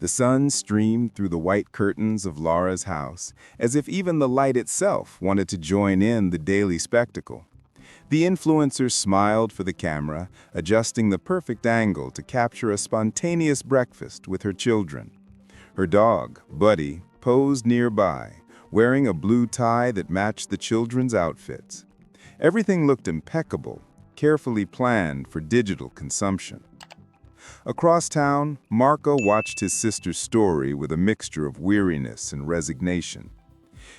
The sun streamed through the white curtains of Laura's house, as if even the light itself wanted to join in the daily spectacle. The influencer smiled for the camera, adjusting the perfect angle to capture a spontaneous breakfast with her children. Her dog, Buddy, posed nearby, wearing a blue tie that matched the children's outfits. Everything looked impeccable, carefully planned for digital consumption. Across town, Marco watched his sister's story with a mixture of weariness and resignation.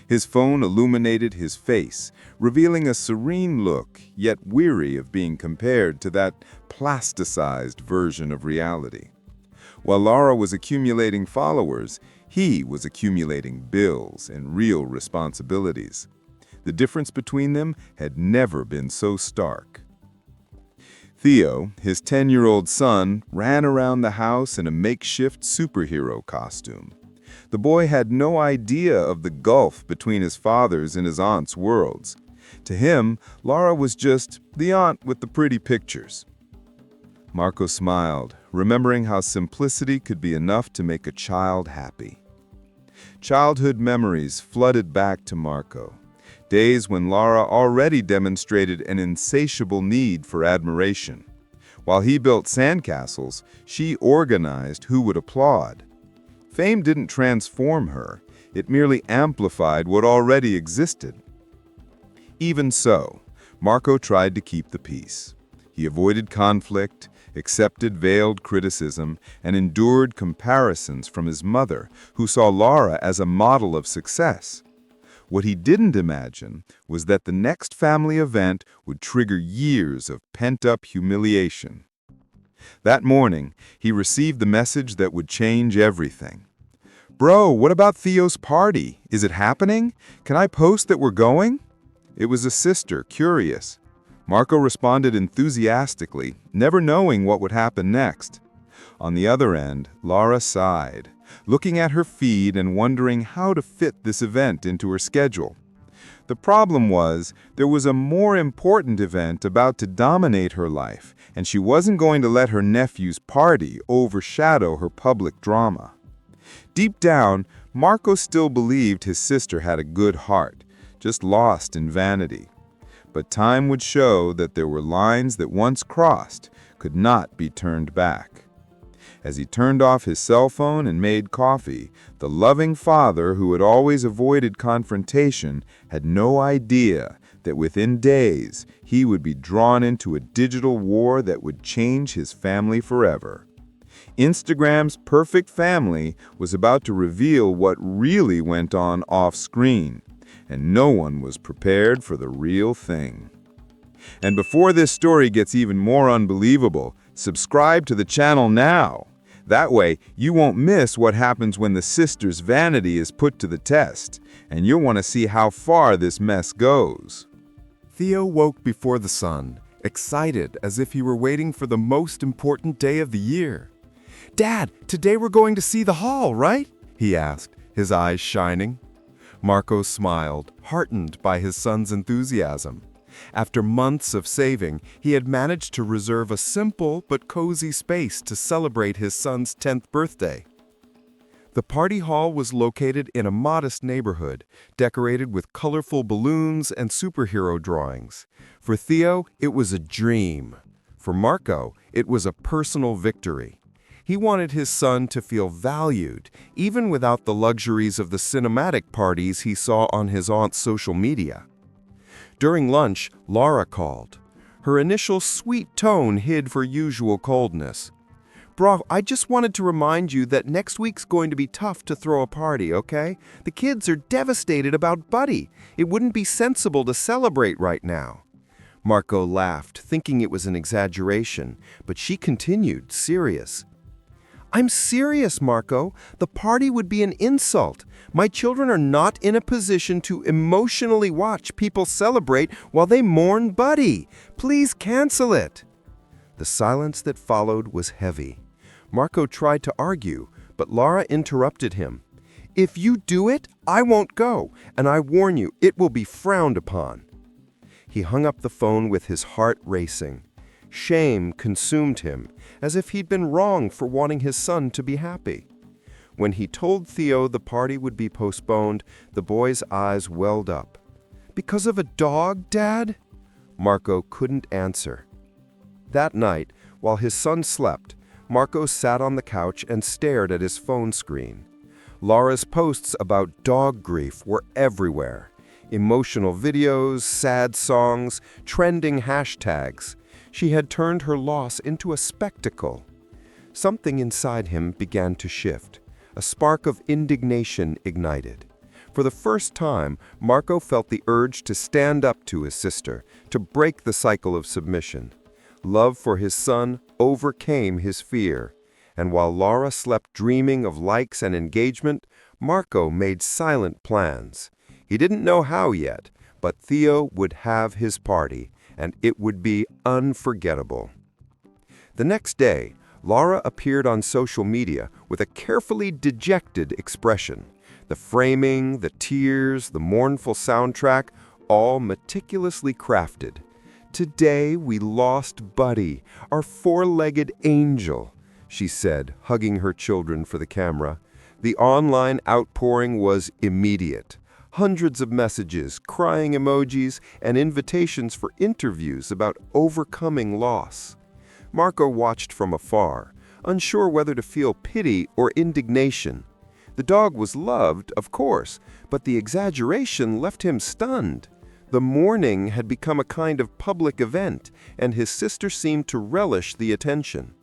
His phone illuminated his face, revealing a serene look, yet weary of being compared to that plasticized version of reality. While Laura was accumulating followers, he was accumulating bills and real responsibilities. The difference between them had never been so stark. Theo, his 10-year-old son, ran around the house in a makeshift superhero costume. The boy had no idea of the gulf between his father's and his aunt's worlds. To him, Laura was just the aunt with the pretty pictures. Marco smiled, remembering how simplicity could be enough to make a child happy. Childhood memories flooded back to Marco. Days when Laura already demonstrated an insatiable need for admiration. While he built sandcastles, she organized who would applaud. Fame didn't transform her, it merely amplified what already existed. Even so, Marco tried to keep the peace. He avoided conflict, accepted veiled criticism, and endured comparisons from his mother, who saw Laura as a model of success. What he didn't imagine was that the next family event would trigger years of pent-up humiliation. That morning, he received the message that would change everything. "Bro, what about Theo's party? Is it happening? Can I post that we're going?" It was a sister, curious. Marco responded enthusiastically, never knowing what would happen next. On the other end, Laura sighed, looking at her feed and wondering how to fit this event into her schedule. The problem was, there was a more important event about to dominate her life, and she wasn't going to let her nephew's party overshadow her public drama. Deep down, Marco still believed his sister had a good heart, just lost in vanity. But time would show that there were lines that once crossed could not be turned back. As he turned off his cell phone and made coffee, the loving father who had always avoided confrontation had no idea that within days he would be drawn into a digital war that would change his family forever. Instagram's perfect family was about to reveal what really went on off-screen, and no one was prepared for the real thing. And before this story gets even more unbelievable, subscribe to the channel now. That way, you won't miss what happens when the sister's vanity is put to the test, and you'll want to see how far this mess goes. Theo woke before the sun, excited as if he were waiting for the most important day of the year. "Dad, today we're going to see the hall, right?" he asked, his eyes shining. Marco smiled, heartened by his son's enthusiasm. After months of saving, he had managed to reserve a simple but cozy space to celebrate his son's 10th birthday. The party hall was located in a modest neighborhood, decorated with colorful balloons and superhero drawings. For Theo, it was a dream. For Marco, it was a personal victory. He wanted his son to feel valued, even without the luxuries of the cinematic parties he saw on his aunt's social media. During lunch, Laura called. Her initial sweet tone hid her usual coldness. "Bro, I just wanted to remind you that next week's going to be tough to throw a party, okay? The kids are devastated about Buddy. It wouldn't be sensible to celebrate right now." Marco laughed, thinking it was an exaggeration, but she continued, serious. "I'm serious, Marco. The party would be an insult. My children are not in a position to emotionally watch people celebrate while they mourn Buddy. Please cancel it." The silence that followed was heavy. Marco tried to argue, but Laura interrupted him. "If you do it, I won't go, and I warn you, it will be frowned upon." He hung up the phone with his heart racing. Shame consumed him, as if he'd been wrong for wanting his son to be happy. When he told Theo the party would be postponed, the boy's eyes welled up. "Because of a dog, Dad?" Marco couldn't answer. That night, while his son slept, Marco sat on the couch and stared at his phone screen. Laura's posts about dog grief were everywhere. Emotional videos, sad songs, trending hashtags. She had turned her loss into a spectacle. Something inside him began to shift. A spark of indignation ignited. For the first time, Marco felt the urge to stand up to his sister, to break the cycle of submission. Love for his son overcame his fear, and while Laura slept dreaming of likes and engagement, Marco made silent plans. He didn't know how yet, but Theo would have his party, and it would be unforgettable. The next day, Laura appeared on social media with a carefully dejected expression. The framing, the tears, the mournful soundtrack, all meticulously crafted. "Today we lost Buddy, our four-legged angel," she said, hugging her children for the camera. The online outpouring was immediate. Hundreds of messages, crying emojis, and invitations for interviews about overcoming loss. Marco watched from afar, unsure whether to feel pity or indignation. The dog was loved, of course, but the exaggeration left him stunned. The mourning had become a kind of public event, and his sister seemed to relish the attention.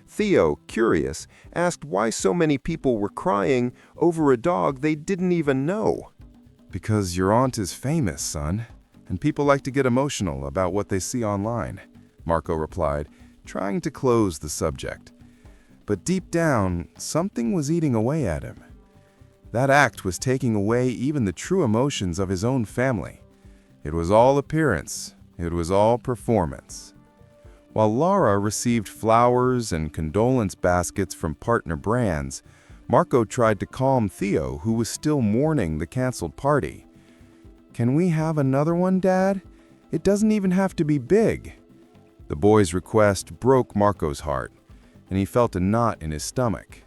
Theo, curious, asked why so many people were crying over a dog they didn't even know. "Because your aunt is famous, son, and people like to get emotional about what they see online," Marco replied, trying to close the subject. But deep down, something was eating away at him. That act was taking away even the true emotions of his own family. It was all appearance. It was all performance. While Laura received flowers and condolence baskets from partner brands, Marco tried to calm Theo, who was still mourning the canceled party. "Can we have another one, Dad? It doesn't even have to be big." The boy's request broke Marco's heart, and he felt a knot in his stomach.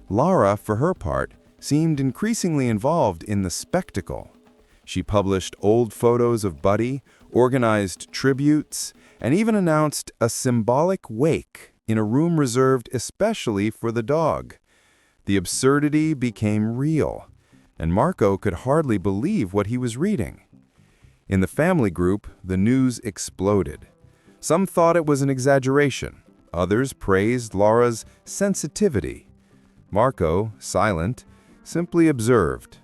Laura, for her part, seemed increasingly involved in the spectacle. She published old photos of Buddy, organized tributes, and even announced a symbolic wake in a room reserved especially for the dog. The absurdity became real, and Marco could hardly believe what he was reading. In the family group, the news exploded. Some thought it was an exaggeration. Others praised Laura's sensitivity. Marco, silent, simply observed.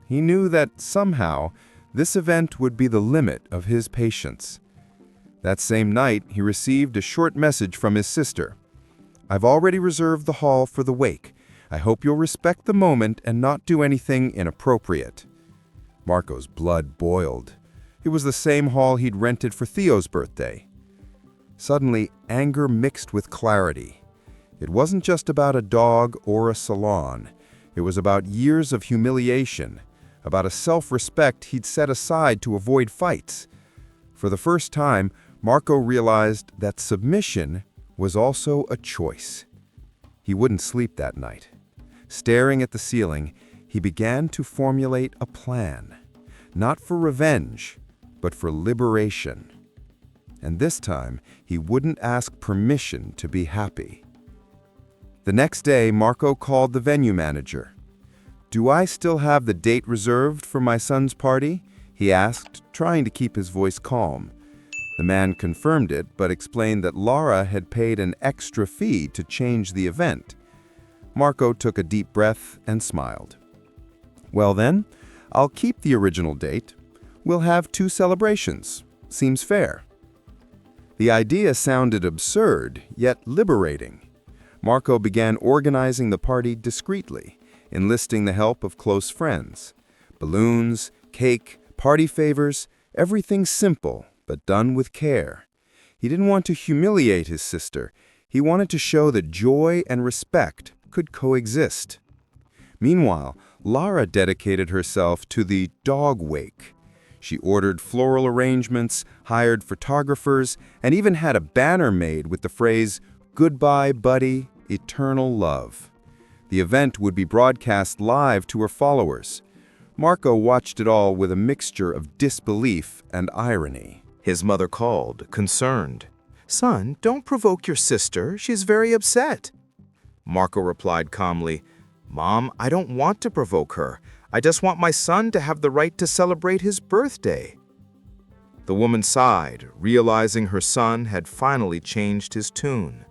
He knew that somehow this event would be the limit of his patience. That same night, he received a short message from his sister. "I've already reserved the hall for the wake. I hope you'll respect the moment and not do anything inappropriate." Marco's blood boiled. It was the same hall he'd rented for Theo's birthday. Suddenly, anger mixed with clarity. It wasn't just about a dog or a salon. It was about years of humiliation, about a self-respect he'd set aside to avoid fights. For the first time, Marco realized that submission was also a choice. He wouldn't sleep that night. Staring at the ceiling, he began to formulate a plan, not for revenge, but for liberation. And this time, he wouldn't ask permission to be happy. The next day, Marco called the venue manager. "Do I still have the date reserved for my son's party?" he asked, trying to keep his voice calm. The man confirmed it, but explained that Laura had paid an extra fee to change the event. Marco took a deep breath and smiled. "Well then, I'll keep the original date. We'll have 2 celebrations. Seems fair." The idea sounded absurd, yet liberating. Marco began organizing the party discreetly, enlisting the help of close friends. Balloons, cake, party favors, everything simple, but done with care. He didn't want to humiliate his sister. He wanted to show that joy and respect could coexist. Meanwhile, Lara dedicated herself to the dog wake. She ordered floral arrangements, hired photographers, and even had a banner made with the phrase, "Goodbye, Buddy, eternal love." The event would be broadcast live to her followers. Marco watched it all with a mixture of disbelief and irony. His mother called, concerned. "Son, don't provoke your sister. She's very upset." Marco replied calmly, "Mom, I don't want to provoke her. I just want my son to have the right to celebrate his birthday." The woman sighed, realizing her son had finally changed his tune.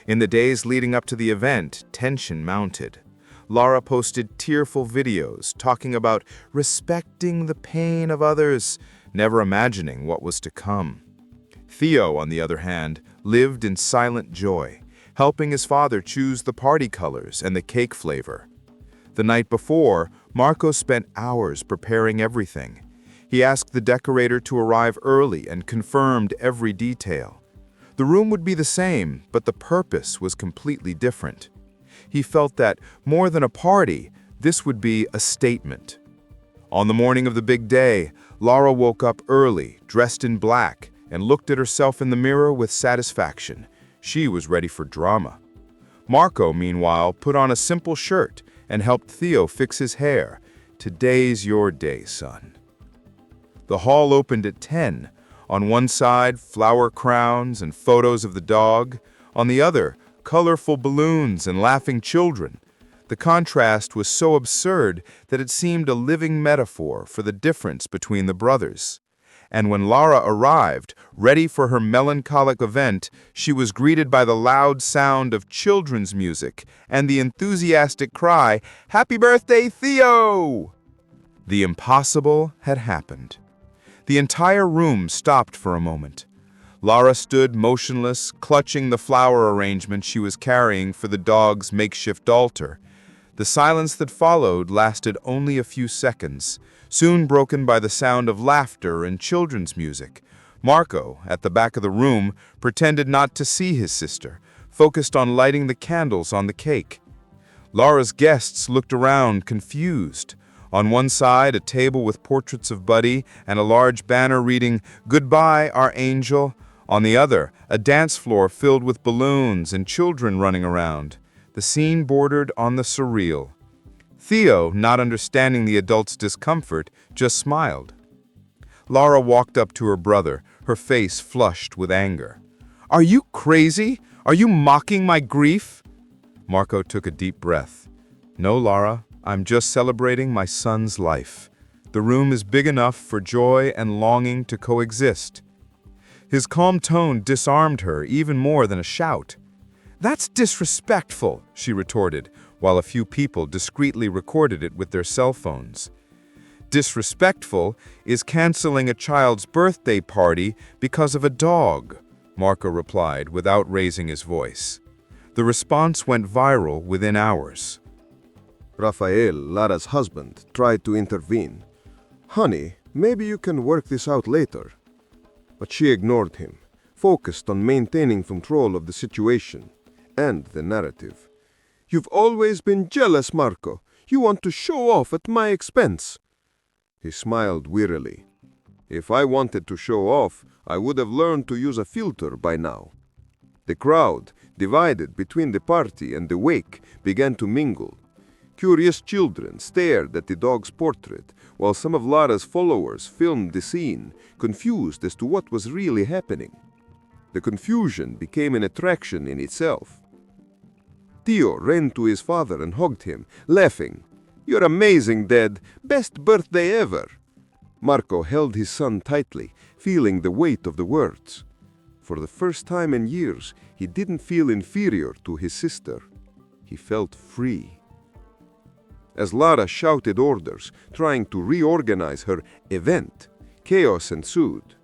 In the days leading up to the event, tension mounted. Lara posted tearful videos talking about respecting the pain of others, never imagining what was to come. Theo, on the other hand, lived in silent joy, helping his father choose the party colors and the cake flavor. The night before, Marco spent hours preparing everything. He asked the decorator to arrive early and confirmed every detail. The room would be the same, but the purpose was completely different. He felt that, more than a party, this would be a statement. On the morning of the big day, Lara woke up early, dressed in black, and looked at herself in the mirror with satisfaction. She was ready for drama. Marco, meanwhile, put on a simple shirt and helped Theo fix his hair. "Today's your day, son." The hall opened at 10. On one side, flower crowns and photos of the dog. On the other, colorful balloons and laughing children. The contrast was so absurd that it seemed a living metaphor for the difference between the brothers. And when Lara arrived, ready for her melancholic event, she was greeted by the loud sound of children's music and the enthusiastic cry, "Happy birthday, Theo!" The impossible had happened. The entire room stopped for a moment. Lara stood motionless, clutching the flower arrangement she was carrying for the dog's makeshift altar. The silence that followed lasted only a few seconds, soon broken by the sound of laughter and children's music. Marco, at the back of the room, pretended not to see his sister, focused on lighting the candles on the cake. Lara's guests looked around, confused. On one side, a table with portraits of Buddy and a large banner reading, "Goodbye, our angel." On the other, a dance floor filled with balloons and children running around. The scene bordered on the surreal. Theo, not understanding the adults' discomfort, just smiled. Lara walked up to her brother, her face flushed with anger. "Are you crazy? Are you mocking my grief?" Marco took a deep breath. "No, Lara, I'm just celebrating my son's life. The room is big enough for joy and longing to coexist." His calm tone disarmed her even more than a shout. "That's disrespectful," she retorted, while a few people discreetly recorded it with their cell phones. "Disrespectful is canceling a child's birthday party because of a dog," Marco replied without raising his voice. The response went viral within hours. Rafael, Lara's husband, tried to intervene. "Honey, maybe you can work this out later." But she ignored him, focused on maintaining control of the situation and the narrative. "You've always been jealous, Marco. You want to show off at my expense." He smiled wearily. "If I wanted to show off, I would have learned to use a filter by now." The crowd, divided between the party and the wake, began to mingle. Curious children stared at the dog's portrait, while some of Lara's followers filmed the scene, confused as to what was really happening. The confusion became an attraction in itself. Theo ran to his father and hugged him, laughing. "You're amazing, Dad. Best birthday ever." Marco held his son tightly, feeling the weight of the words. For the first time in years, he didn't feel inferior to his sister. He felt free. As Lara shouted orders, trying to reorganize her event, chaos ensued.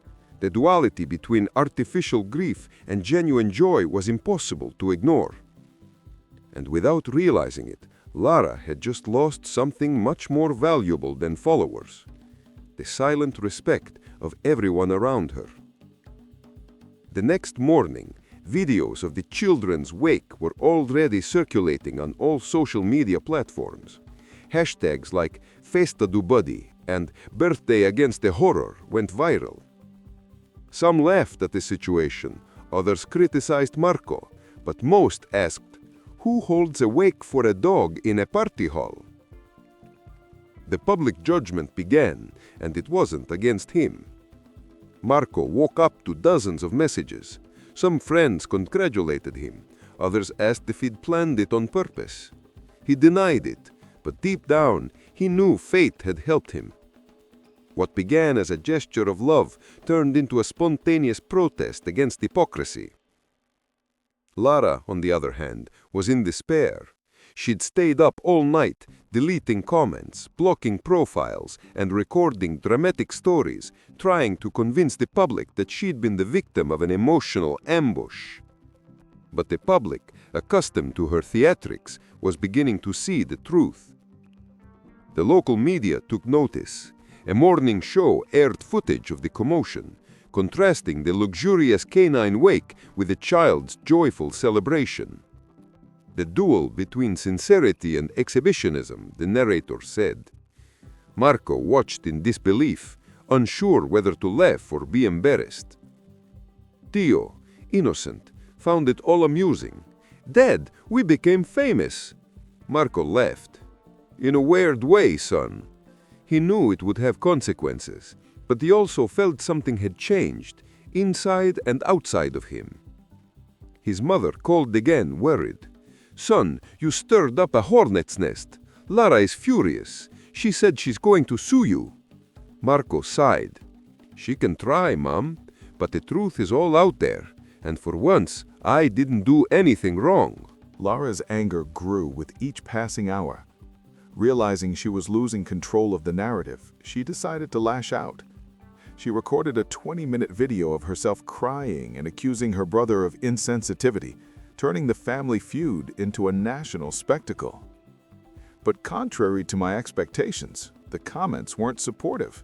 The duality between artificial grief and genuine joy was impossible to ignore. And without realizing it, Lara had just lost something much more valuable than followers: the silent respect of everyone around her. The next morning, videos of the children's wake were already circulating on all social media platforms. Hashtags like Festa do Buddy and Birthday Against the Horror went viral. Some laughed at the situation, others criticized Marco, but most asked, Who holds a wake for a dog in a party hall? The public judgment began, and it wasn't against him. Marco woke up to dozens of messages. Some friends congratulated him. Others asked if he'd planned it on purpose. He denied it, but deep down, he knew fate had helped him. What began as a gesture of love turned into a spontaneous protest against hypocrisy. Lara, on the other hand, was in despair. She'd stayed up all night, deleting comments, blocking profiles, and recording dramatic stories, trying to convince the public that she'd been the victim of an emotional ambush. But the public, accustomed to her theatrics, was beginning to see the truth. The local media took notice. A morning show aired footage of the commotion, contrasting the luxurious canine wake with the child's joyful celebration. The duel between sincerity and exhibitionism, the narrator said. Marco watched in disbelief, unsure whether to laugh or be embarrassed. Theo, innocent, found it all amusing. "Dad, we became famous." Marco laughed. "In a weird way, son." He knew it would have consequences, but he also felt something had changed, inside and outside of him. His mother called again, worried. "Son, you stirred up a hornet's nest. Lara is furious. She said she's going to sue you." Marco sighed. "She can try, Mom, but the truth is all out there, and for once, I didn't do anything wrong." Lara's anger grew with each passing hour. Realizing she was losing control of the narrative, she decided to lash out. She recorded a 20-minute video of herself crying and accusing her brother of insensitivity, turning the family feud into a national spectacle. But contrary to my expectations, the comments weren't supportive.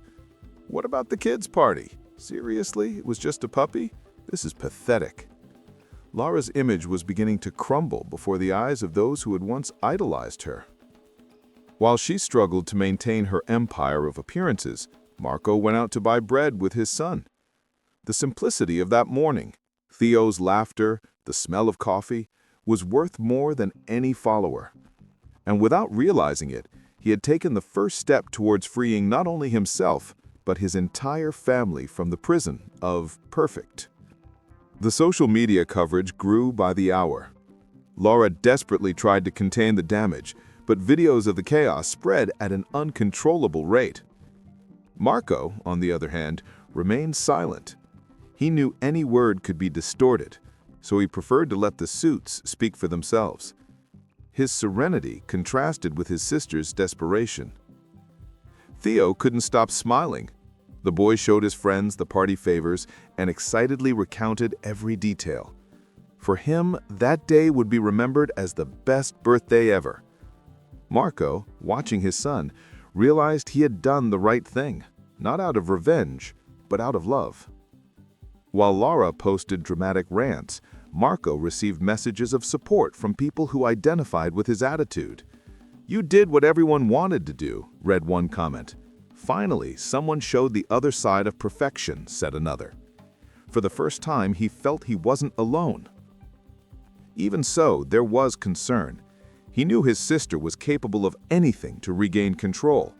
"What about the kids' party? Seriously, it was just a puppy? This is pathetic." Lara's image was beginning to crumble before the eyes of those who had once idolized her. While she struggled to maintain her empire of appearances, Marco went out to buy bread with his son. The simplicity of that morning, Theo's laughter, the smell of coffee, was worth more than any follower. And without realizing it, he had taken the first step towards freeing not only himself, but his entire family from the prison of perfect. The social media coverage grew by the hour. Lara desperately tried to contain the damage, but videos of the chaos spread at an uncontrollable rate. Marco, on the other hand, remained silent. He knew any word could be distorted, so he preferred to let the suits speak for themselves. His serenity contrasted with his sister's desperation. Theo couldn't stop smiling. The boy showed his friends the party favors and excitedly recounted every detail. For him, that day would be remembered as the best birthday ever. Marco, watching his son, realized he had done the right thing, not out of revenge, but out of love. While Lara posted dramatic rants, Marco received messages of support from people who identified with his attitude. "You did what everyone wanted to do," read one comment. "Finally, someone showed the other side of perfection," said another. For the first time, he felt he wasn't alone. Even so, there was concern. He knew his sister was capable of anything to regain control.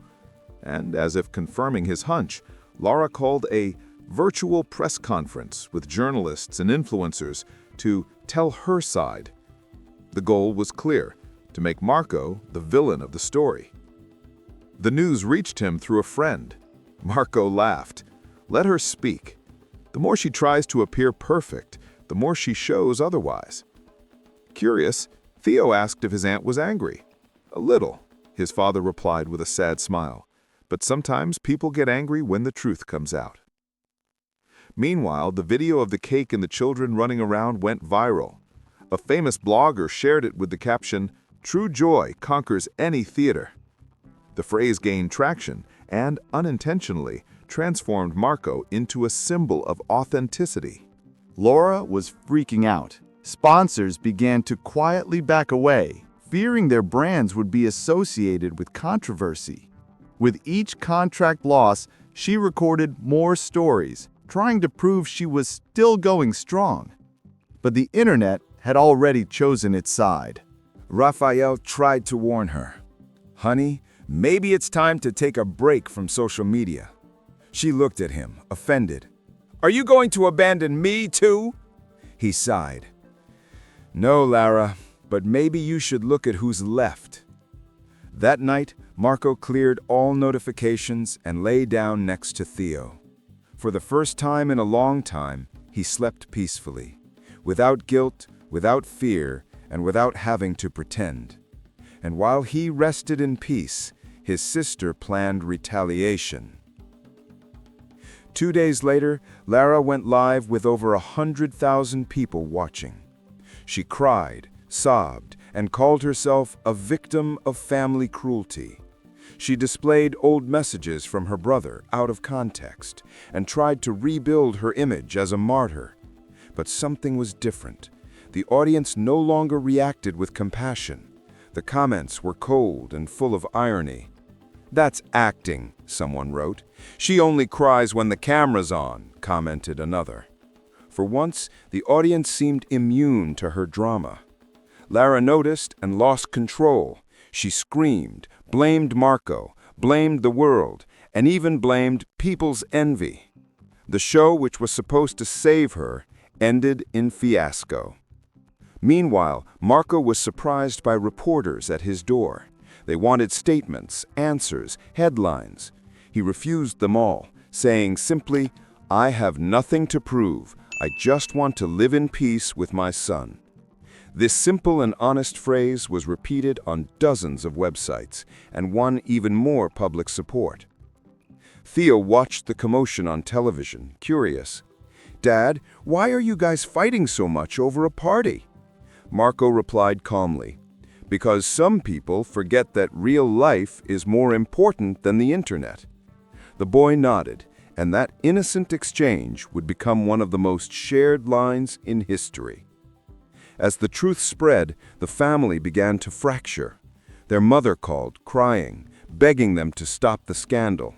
And as if confirming his hunch, Lara called a virtual press conference with journalists and influencers to tell her side. The goal was clear, to make Marco the villain of the story. The news reached him through a friend. Marco laughed. "Let her speak. The more she tries to appear perfect, the more she shows otherwise." Curious, Theo asked if his aunt was angry. "A little," his father replied with a sad smile. "But sometimes people get angry when the truth comes out." Meanwhile, the video of the cake and the children running around went viral. A famous blogger shared it with the caption, "True joy conquers any theater." The phrase gained traction and, unintentionally, transformed Marco into a symbol of authenticity. Lara was freaking out. Sponsors began to quietly back away, fearing their brands would be associated with controversy. With each contract loss, she recorded more stories, trying to prove she was still going strong. But the internet had already chosen its side. Raphael tried to warn her. Honey, maybe it's time to take a break from social media. She looked at him, offended. Are you going to abandon me too? He sighed. No, Lara, but maybe you should look at who's left. That night, Marco cleared all notifications and lay down next to Theo. For the first time in a long time, he slept peacefully, without guilt, without fear, and without having to pretend. And while he rested in peace, his sister planned retaliation. 2 days later, Lara went live with over 100,000 people watching. She cried, sobbed, and called herself a victim of family cruelty. She displayed old messages from her brother out of context and tried to rebuild her image as a martyr. But something was different. The audience no longer reacted with compassion. The comments were cold and full of irony. That's acting, someone wrote. She only cries when the camera's on, commented another. For once, the audience seemed immune to her drama. Lara noticed and lost control. She screamed, blamed Marco, blamed the world, and even blamed people's envy. The show, which was supposed to save her, ended in fiasco. Meanwhile, Marco was surprised by reporters at his door. They wanted statements, answers, headlines. He refused them all, saying simply, I have nothing to prove. I just want to live in peace with my son. This simple and honest phrase was repeated on dozens of websites and won even more public support. Theo watched the commotion on television, curious. Dad, why are you guys fighting so much over a party? Marco replied calmly, because some people forget that real life is more important than the internet. The boy nodded, and that innocent exchange would become one of the most shared lines in history. As the truth spread, the family began to fracture. Their mother called, crying, begging them to stop the scandal.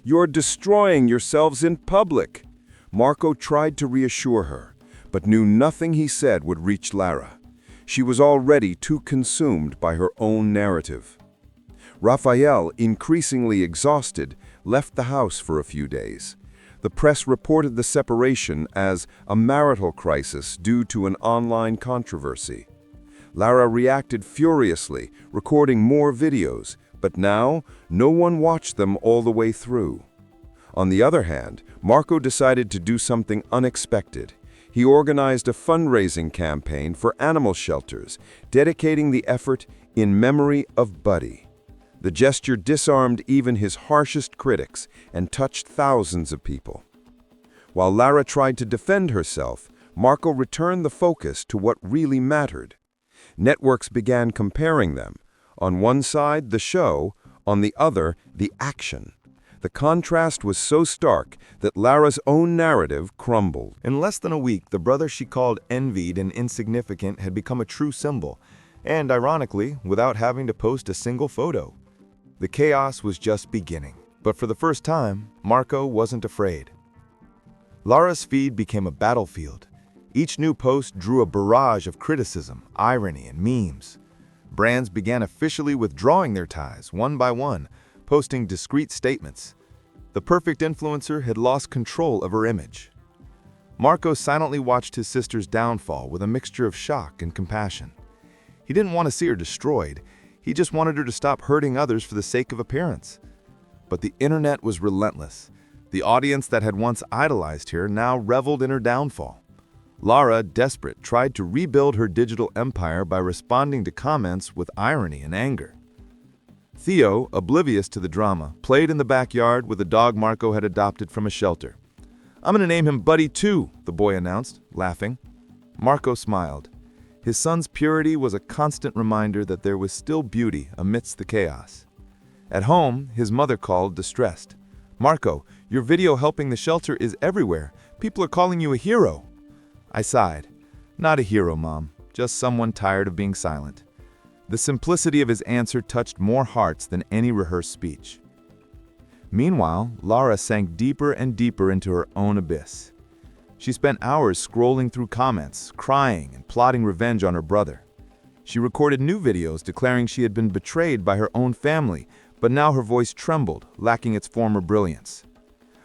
You're destroying yourselves in public. Marco tried to reassure her, but knew nothing he said would reach Lara. She was already too consumed by her own narrative. Raphael, increasingly exhausted, left the house for a few days. The press reported the separation as a marital crisis due to an online controversy. Lara reacted furiously, recording more videos, but now no one watched them all the way through. On the other hand, Marco decided to do something unexpected. He organized a fundraising campaign for animal shelters, dedicating the effort in memory of Buddy. The gesture disarmed even his harshest critics and touched thousands of people. While Lara tried to defend herself, Marco returned the focus to what really mattered. Networks began comparing them. On one side, the show, on the other, the action. The contrast was so stark that Lara's own narrative crumbled. In less than a week, the brother she called envied and insignificant had become a true symbol, and ironically, without having to post a single photo. The chaos was just beginning, but for the first time, Marco wasn't afraid. Lara's feed became a battlefield. Each new post drew a barrage of criticism, irony, and memes. Brands began officially withdrawing their ties, one by one, posting discreet statements. The perfect influencer had lost control of her image. Marco silently watched his sister's downfall with a mixture of shock and compassion. He didn't want to see her destroyed. He just wanted her to stop hurting others for the sake of appearance. But the internet was relentless. The audience that had once idolized her now reveled in her downfall. Lara, desperate, tried to rebuild her digital empire by responding to comments with irony and anger. Theo, oblivious to the drama, played in the backyard with a dog Marco had adopted from a shelter. I'm going to name him Buddy too, the boy announced, laughing. Marco smiled. His son's purity was a constant reminder that there was still beauty amidst the chaos. At home, his mother called, distressed. Marco, your video helping the shelter is everywhere. People are calling you a hero. I sighed. Not a hero, Mom. Just someone tired of being silent. The simplicity of his answer touched more hearts than any rehearsed speech. Meanwhile, Lara sank deeper and deeper into her own abyss. She spent hours scrolling through comments, crying and plotting revenge on her brother. She recorded new videos declaring she had been betrayed by her own family, but now her voice trembled, lacking its former brilliance.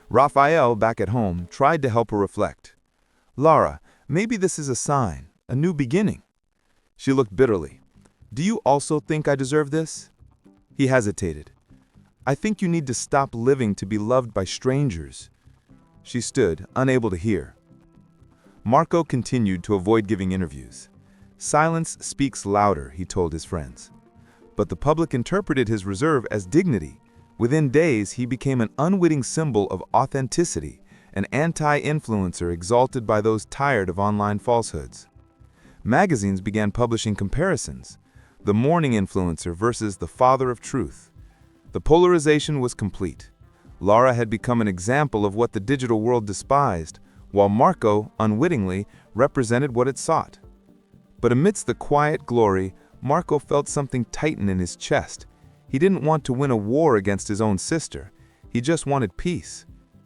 Raphael, back at home, tried to help her reflect. "Lara, maybe this is a sign, a new beginning." She looked bitterly. "Do you also think I deserve this?" He hesitated. "I think you need to stop living to be loved by strangers." She stood, unable to hear. Marco continued to avoid giving interviews. "Silence speaks louder," he told his friends. But the public interpreted his reserve as dignity. Within days, he became an unwitting symbol of authenticity, an anti-influencer exalted by those tired of online falsehoods. Magazines began publishing comparisons, the morning influencer versus the father of truth. The polarization was complete. Lara had become an example of what the digital world despised, while Marco, unwittingly, represented what it sought. But amidst the quiet glory, Marco felt something tighten in his chest. He didn't want to win a war against his own sister. He just wanted peace,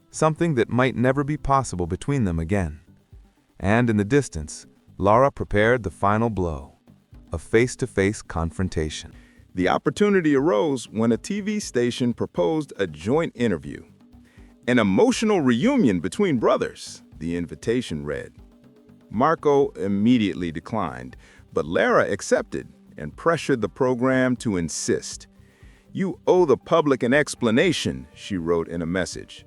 something that might never be possible between them again. And in the distance, Lara prepared the final blow, a face-to-face confrontation. The opportunity arose when a TV station proposed a joint interview. An emotional reunion between brothers, the invitation read. Marco immediately declined, but Lara accepted and pressured the program to insist. "You owe the public an explanation," she wrote in a message.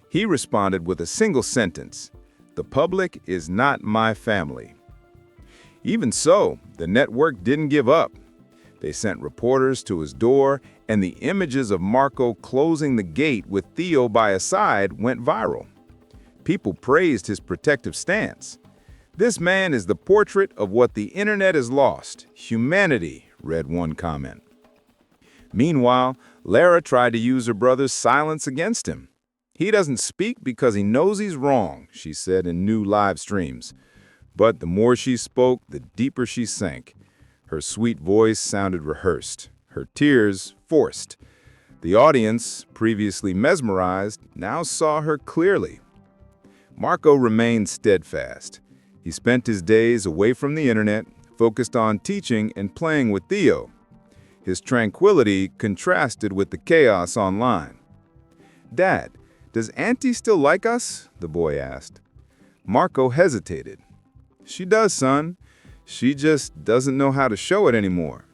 He responded with a single sentence, "The public is not my family." Even so, the network didn't give up. They sent reporters to his door, and the images of Marco closing the gate with Theo by his side went viral. People praised his protective stance. "This man is the portrait of what the internet has lost, humanity," read one comment. Meanwhile, Lara tried to use her brother's silence against him. "He doesn't speak because he knows he's wrong," she said in new live streams. But the more she spoke, the deeper she sank. Her sweet voice sounded rehearsed, her tears forced. The audience, previously mesmerized, now saw her clearly. Marco remained steadfast. He spent his days away from the internet, focused on teaching and playing with Theo. His tranquility contrasted with the chaos online. "Dad, does Auntie still like us?" the boy asked. Marco hesitated. "She does, son. She just doesn't know how to show it anymore."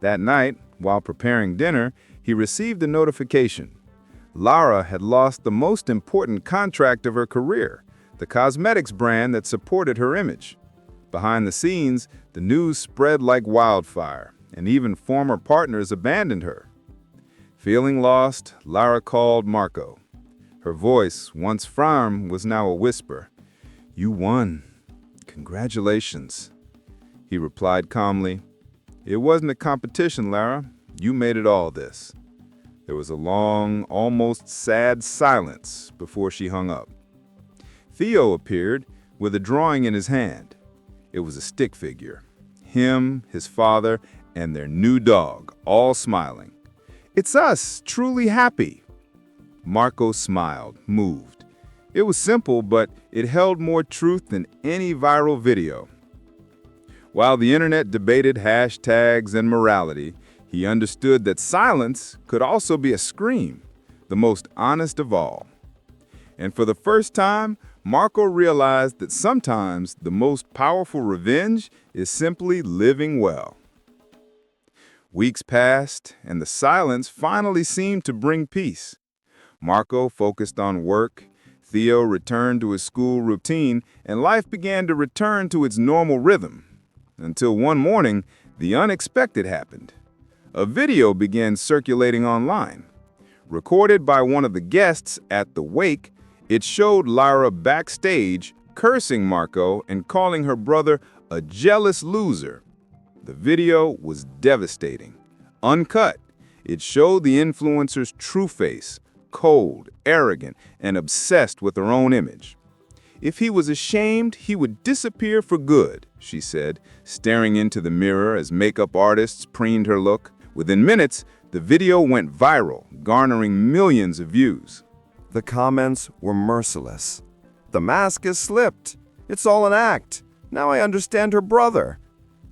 That night, while preparing dinner, he received a notification. Lara had lost the most important contract of her career, the cosmetics brand that supported her image. Behind the scenes, the news spread like wildfire, and even former partners abandoned her. Feeling lost, Lara called Marco. Her voice, once firm, was now a whisper. "You won. Congratulations." He replied calmly, "It wasn't a competition, Lara. You made it all this." There was a long, almost sad silence before she hung up. Theo appeared with a drawing in his hand. It was a stick figure. Him, his father, and their new dog, all smiling. "It's us, truly happy." Marco smiled, moved. It was simple, but it held more truth than any viral video. While the internet debated hashtags and morality, he understood that silence could also be a scream, the most honest of all. And for the first time, Marco realized that sometimes the most powerful revenge is simply living well. Weeks passed, and the silence finally seemed to bring peace. Marco focused on work, Theo returned to his school routine, and life began to return to its normal rhythm. Until one morning, the unexpected happened. A video began circulating online. Recorded by one of the guests at the wake, it showed Lara backstage cursing Marco and calling her brother a jealous loser. The video was devastating. Uncut, it showed the influencer's true face, cold, arrogant, and obsessed with her own image. "If he was ashamed, he would disappear for good," she said, staring into the mirror as makeup artists preened her look. Within minutes, the video went viral, garnering millions of views. The comments were merciless. "The mask is slipped. It's all an act. Now I understand her brother."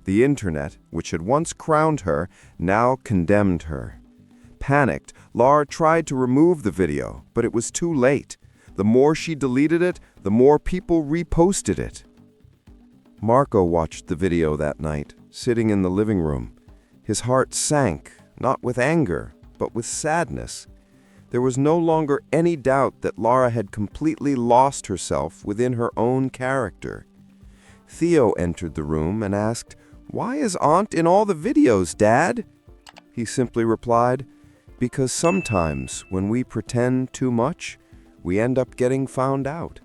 The internet, which had once crowned her, now condemned her. Panicked, Lara tried to remove the video, but it was too late. The more she deleted it, the more people reposted it. Marco watched the video that night, sitting in the living room. His heart sank, not with anger, but with sadness. There was no longer any doubt that Lara had completely lost herself within her own character. Theo entered the room and asked, "Why is Aunt in all the videos, Dad?" He simply replied, "Because sometimes when we pretend too much, we end up getting found out."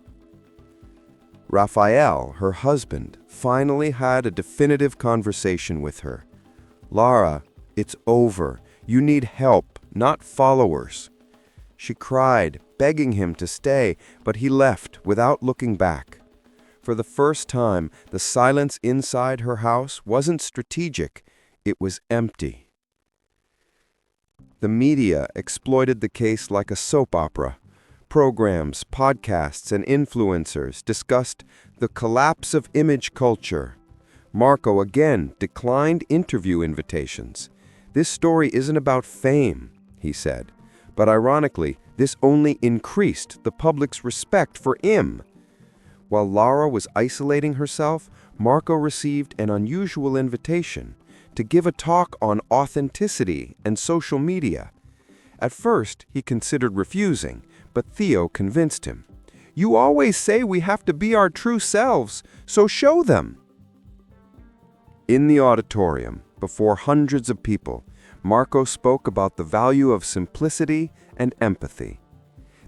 Raphael, her husband, finally had a definitive conversation with her. "Lara, it's over. You need help, not followers." She cried, begging him to stay, but he left without looking back. For the first time, the silence inside her house wasn't strategic, it was empty. The media exploited the case like a soap opera. Programs, podcasts, and influencers discussed the collapse of image culture. Marco again declined interview invitations. "This story isn't about fame," he said. But ironically, this only increased the public's respect for him. While Lara was isolating herself, Marco received an unusual invitation to give a talk on authenticity and social media. At first, he considered refusing, but Theo convinced him. "You always say we have to be our true selves, so show them." In the auditorium, before hundreds of people, Marco spoke about the value of simplicity and empathy.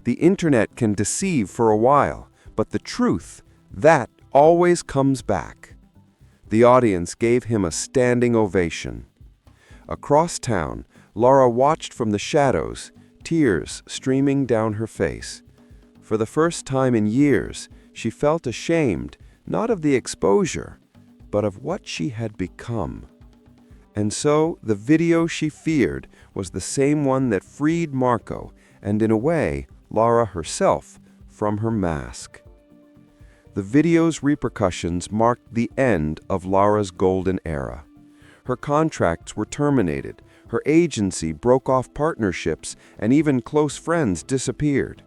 The internet can deceive for a while, but the truth, that always comes back. The audience gave him a standing ovation. Across town, Lara watched from the shadows, tears streaming down her face. For the first time in years, she felt ashamed, not of the exposure, but of what she had become. And so, the video she feared was the same one that freed Marco, and in a way, Lara herself, from her mask. The video's repercussions marked the end of Lara's golden era. Her contracts were terminated, her agency broke off partnerships, and even close friends disappeared.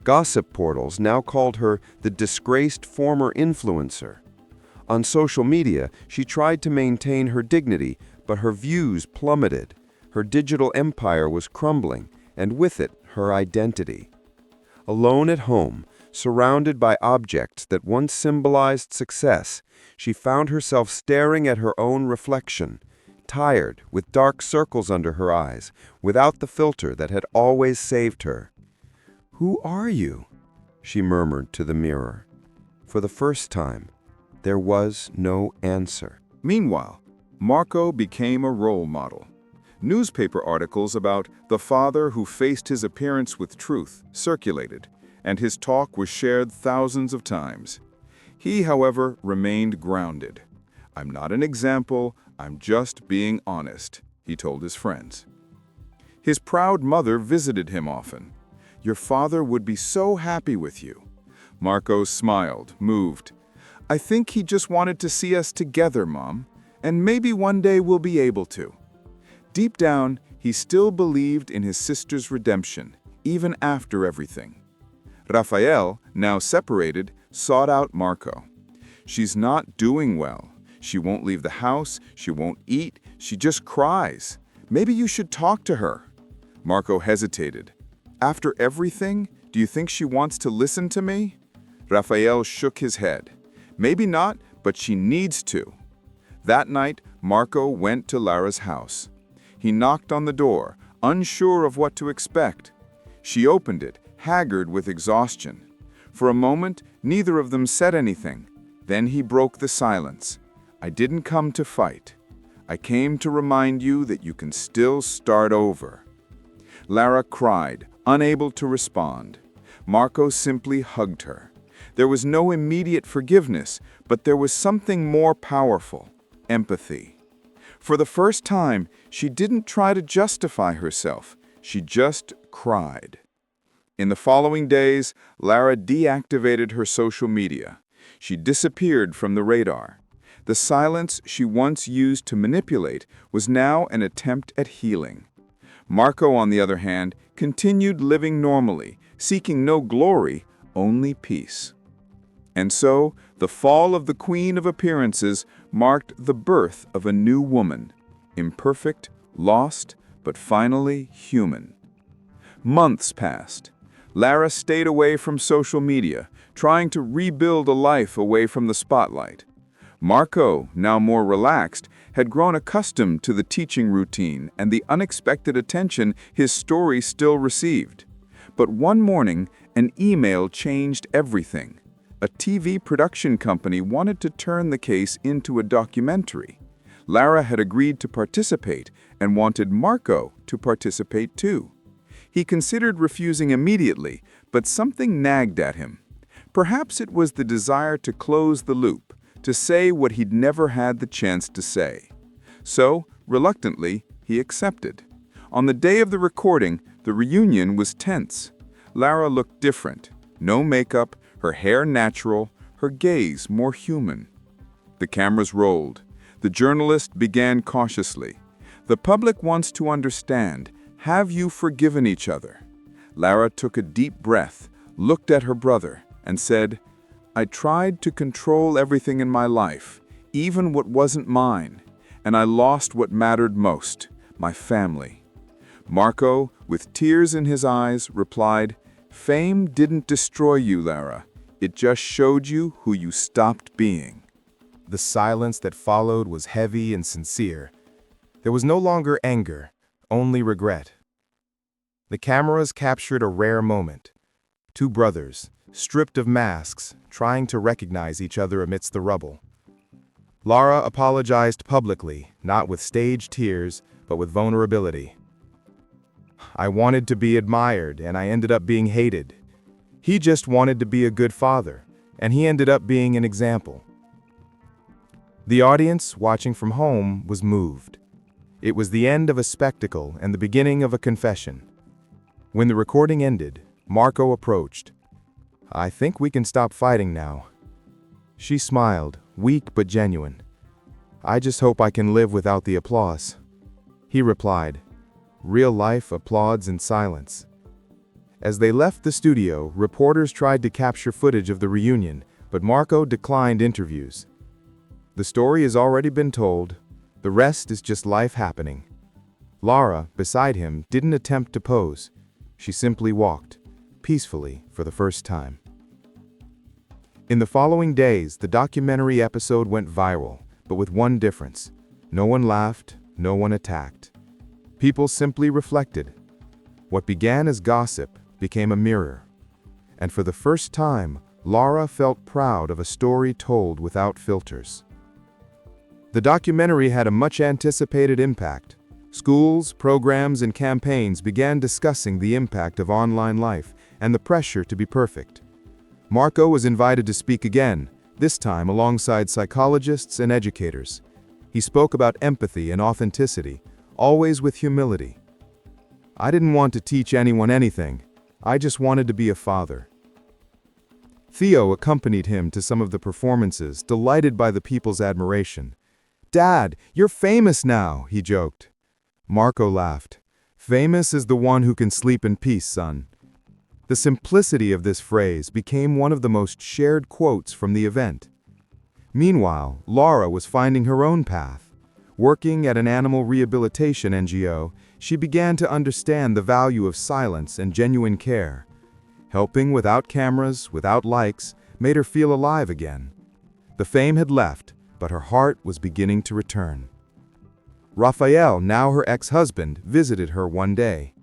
Gossip portals now called her the disgraced former influencer. On social media, she tried to maintain her dignity, but her views plummeted. Her digital empire was crumbling, and with it, her identity. Alone at home, surrounded by objects that once symbolized success, she found herself staring at her own reflection, tired, with dark circles under her eyes, without the filter that had always saved her. "Who are you?" she murmured to the mirror. For the first time, there was no answer. Meanwhile, Marco became a role model. Newspaper articles about the father who faced his appearance with truth circulated, and his talk was shared thousands of times. He, however, remained grounded. "I'm not an example, I'm just being honest," he told his friends. His proud mother visited him often. "Your father would be so happy with you." Marco smiled, moved. "I think he just wanted to see us together, Mom, and maybe one day we'll be able to." Deep down, he still believed in his sister's redemption, even after everything. Raphael, now separated, sought out Marco. "She's not doing well. She won't leave the house, she won't eat, she just cries. Maybe you should talk to her." Marco hesitated. "After everything, do you think she wants to listen to me?" Raphael shook his head. "Maybe not, but she needs to." That night, Marco went to Lara's house. He knocked on the door, unsure of what to expect. She opened it, haggard with exhaustion. For a moment, neither of them said anything. Then he broke the silence. "I didn't come to fight. I came to remind you that you can still start over." Lara cried, unable to respond. Marco simply hugged her. There was no immediate forgiveness, but there was something more powerful: empathy. For the first time, she didn't try to justify herself. She just cried. In the following days, Lara deactivated her social media. She disappeared from the radar. The silence she once used to manipulate was now an attempt at healing. Marco, on the other hand, continued living normally, seeking no glory, only peace. And so, the fall of the Queen of Appearances marked the birth of a new woman, imperfect, lost, but finally human. Months passed. Lara stayed away from social media, trying to rebuild a life away from the spotlight. Marco, now more relaxed, had grown accustomed to the teaching routine and the unexpected attention his story still received. But one morning, an email changed everything. A TV production company wanted to turn the case into a documentary. Lara had agreed to participate and wanted Marco to participate too. He considered refusing immediately, but something nagged at him. Perhaps it was the desire to close the loop, to say what he'd never had the chance to say. So, reluctantly, he accepted. On the day of the recording, the reunion was tense. Lara looked different. No makeup, her hair natural, her gaze more human. The cameras rolled. The journalist began cautiously. "The public wants to understand. Have you forgiven each other?" Lara took a deep breath, looked at her brother, and said, "I tried to control everything in my life, even what wasn't mine, and I lost what mattered most, my family." Marco, with tears in his eyes, replied, "Fame didn't destroy you, Lara. It just showed you who you stopped being." The silence that followed was heavy and sincere. There was no longer anger, only regret. The cameras captured a rare moment. Two brothers, stripped of masks, trying to recognize each other amidst the rubble. Lara apologized publicly, not with staged tears, but with vulnerability. "I wanted to be admired, and I ended up being hated. He just wanted to be a good father, and he ended up being an example." The audience, watching from home, was moved. It was the end of a spectacle and the beginning of a confession. When the recording ended, Marco approached. "I think we can stop fighting now." She smiled, weak but genuine. "I just hope I can live without the applause." He replied, "Real life applauds in silence." As they left the studio, reporters tried to capture footage of the reunion, but Marco declined interviews. "The story has already been told. The rest is just life happening." Lara, beside him, didn't attempt to pose. She simply walked, peacefully for the first time. In the following days, the documentary episode went viral, but with one difference. No one laughed, no one attacked. People simply reflected. What began as gossip became a mirror. And for the first time, Lara felt proud of a story told without filters. The documentary had a much-anticipated impact. Schools, programs, and campaigns began discussing the impact of online life and the pressure to be perfect. Marco was invited to speak again, this time alongside psychologists and educators. He spoke about empathy and authenticity, always with humility. "I didn't want to teach anyone anything. I just wanted to be a father." Theo accompanied him to some of the performances, delighted by the people's admiration. "Dad, you're famous now," he joked. Marco laughed. "Famous is the one who can sleep in peace, son." The simplicity of this phrase became one of the most shared quotes from the event. Meanwhile, Lara was finding her own path. Working at an animal rehabilitation NGO, she began to understand the value of silence and genuine care. Helping without cameras, without likes, made her feel alive again. The fame had left, but her heart was beginning to return. Raphael, now her ex-husband, visited her one day.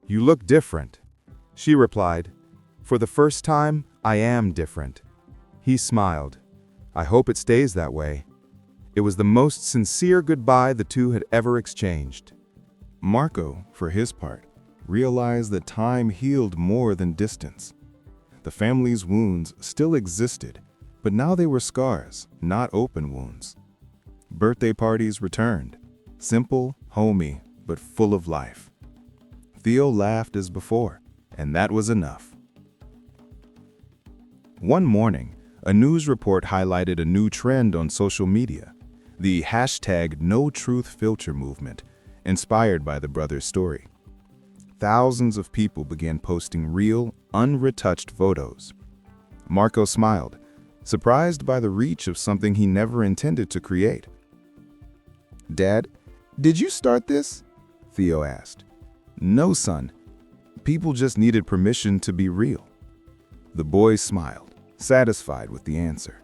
"You look different." She replied, "For the first time, I am different." He smiled. "I hope it stays that way." It was the most sincere goodbye the two had ever exchanged. Marco, for his part, realized that time healed more than distance. The family's wounds still existed, but now they were scars, not open wounds. Birthday parties returned, simple, homey, but full of life. Theo laughed as before, and that was enough. One morning, A news report highlighted a new trend on social media, the hashtag #NoTruthFilter movement, inspired by the brothers' story. Thousands of people began posting real, unretouched photos. Marco smiled, surprised by the reach of something he never intended to create. "Dad, did you start this?" Theo asked. "No, son. People just needed permission to be real." The boy smiled, satisfied with the answer.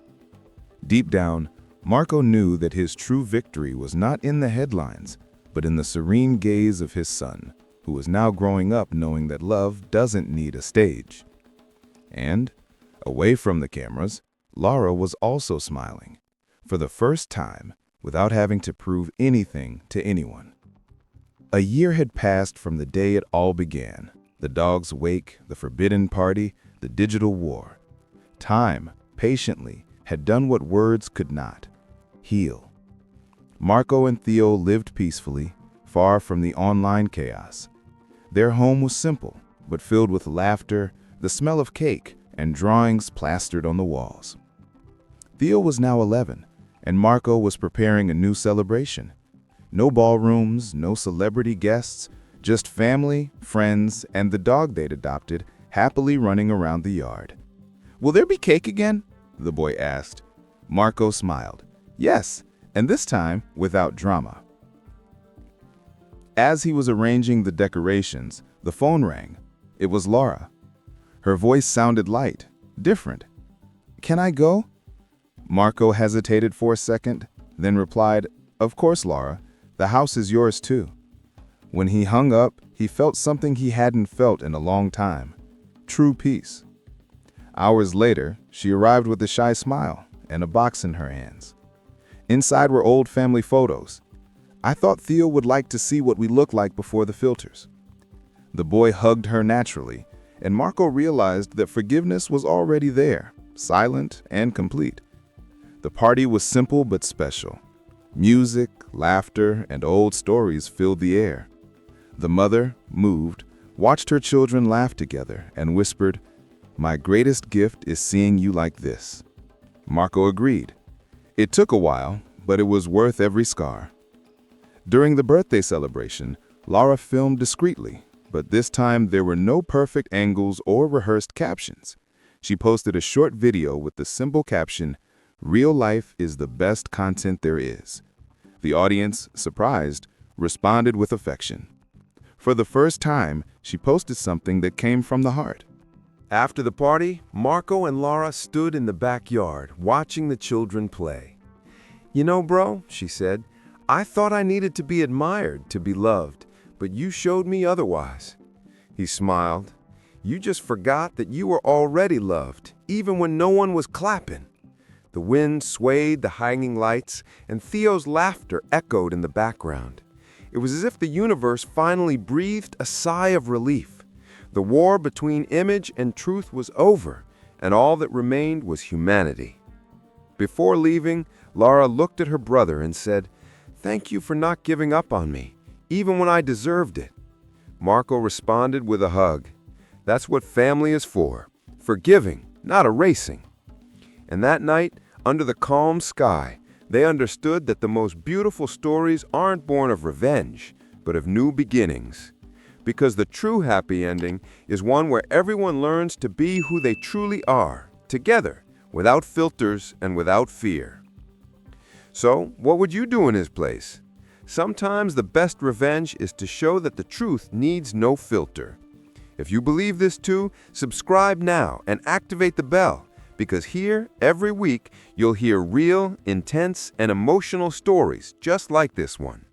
Deep down, Marco knew that his true victory was not in the headlines, but in the serene gaze of his son, who was now growing up knowing that love doesn't need a stage. And, away from the cameras, Laura was also smiling, for the first time, without having to prove anything to anyone. A year had passed from the day it all began, the dog's wake, the forbidden party, the digital war. Time, patiently, had done what words could not: heal. Marco and Theo lived peacefully, far from the online chaos. Their home was simple, but filled with laughter, the smell of cake, and drawings plastered on the walls. Theo was now 11, and Marco was preparing a new celebration. No ballrooms, no celebrity guests, just family, friends, and the dog they'd adopted, happily running around the yard. "Will there be cake again?" the boy asked. Marco smiled. "Yes, and this time without drama." As he was arranging the decorations, the phone rang. It was Laura. Her voice sounded light, different. "Can I go?" Marco hesitated for a second, then replied, "Of course, Laura. The house is yours too." When he hung up, he felt something he hadn't felt in a long time: true peace. Hours later, she arrived with a shy smile and a box in her hands. Inside were old family photos. "I thought Theo would like to see what we look like before the filters." The boy hugged her naturally, and Marco realized that forgiveness was already there, silent and complete. The party was simple but special. Music, laughter, and old stories filled the air. The mother, moved, watched her children laugh together and whispered, "My greatest gift is seeing you like this." Marco agreed. It took a while, but it was worth every scar. During the birthday celebration, Laura filmed discreetly, but this time there were no perfect angles or rehearsed captions. She posted a short video with the simple caption, "Real life is the best content there is." The audience, surprised, responded with affection. For the first time, she posted something that came from the heart. After the party, Marco and Laura stood in the backyard, watching the children play. "You know, bro," she said, "I thought I needed to be admired, to be loved, but you showed me otherwise." He smiled. "You just forgot that you were already loved, even when no one was clapping." The wind swayed the hanging lights, and Theo's laughter echoed in the background. It was as if the universe finally breathed a sigh of relief. The war between image and truth was over, and all that remained was humanity. Before leaving, Laura looked at her brother and said, "Thank you for not giving up on me, even when I deserved it." Marco responded with a hug. That's what family is for giving, not erasing. And that night, under the calm sky, they understood that the most beautiful stories aren't born of revenge, but of new beginnings. Because the true happy ending is one where everyone learns to be who they truly are, together, without filters and without fear. So, what would you do in his place? Sometimes the best revenge is to show that the truth needs no filter. If you believe this too, subscribe now and activate the bell, because here, every week, you'll hear real, intense, and emotional stories just like this one.